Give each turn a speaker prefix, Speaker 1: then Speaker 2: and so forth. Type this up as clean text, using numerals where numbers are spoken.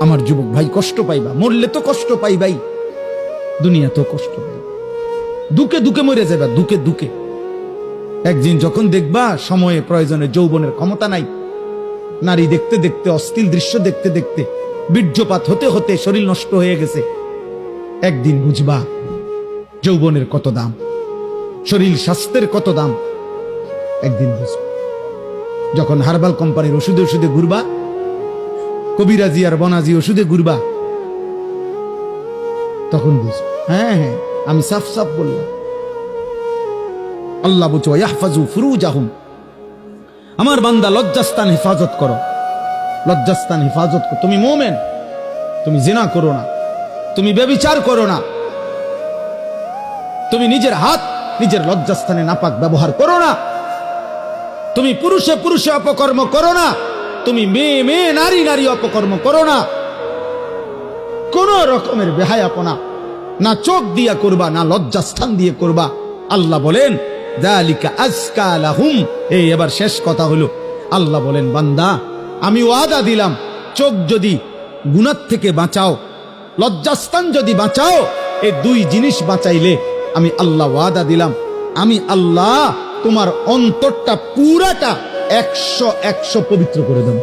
Speaker 1: আমার যুবক ভাই, কষ্ট পাইবা, মরলে তো কষ্ট পাইবাই, দুনিয়া তো কষ্ট পাই, দুকে দুকে মরে যাবা, দুকে দুকে। একদিন যখন দেখবা সময়ে প্রয়োজনে যৌবনের ক্ষমতা নাই, নারী দেখতে দেখতে, অশ্লীল দৃশ্য দেখতে দেখতে, বীর্যপাত হতে হতে শরীর নষ্ট হয়ে গেছে, একদিন বুঝবা যৌবনের কত দাম, শরীর স্বাস্থ্যের কত দাম, একদিন বুঝবা। যখন হার্বাল কোম্পানির ওষুধে ওষুধে ঘুরবা, কবিরাজি আর বনাজি ওষুধে ঘুরবা, তখন বুঝবা। হ্যাঁ হ্যাঁ, আমি সাফ সাফ বললাম। আল্লাহ বলছে ইয়াহফাজু ফুরুজাহুম, আমার বান্দা লজ্জাস্থান হেফাজত করো, লজ্জাস্থান হেফাজত করো। তুমি মুমিন, তুমি জিনা করো না, তুমি ব্যভিচার করো না, তুমি নিজের হাত নিজের লজ্জাস্থানে নাপাক ব্যবহার করো না, তুমি পুরুষে পুরুষে অপকর্ম করো না, তুমি মেয়ে মেয়ে নারী নারী অপকর্ম করো না, কোন রকমের বেহায়াপনা না চোখ দিয়া করবা, না লজ্জাস্থান দিয়ে করবা। আল্লাহ বলেন যালিকা আজকা লাহুম। এই এবার শেষ কথা হলো, আল্লাহ বলেন বান্দা আমি ওয়াদা দিলাম, চোখ যদি গুনাহ থেকে বাঁচাও, লজ্জাস্থান যদি বাঁচাও, এই দুই জিনিস বাঁচাইলে আমি আল্লাহ ওয়াদা দিলাম, আমি আল্লাহ তোমার অন্তরটা পুরাটা 100 পবিত্র করে দেব।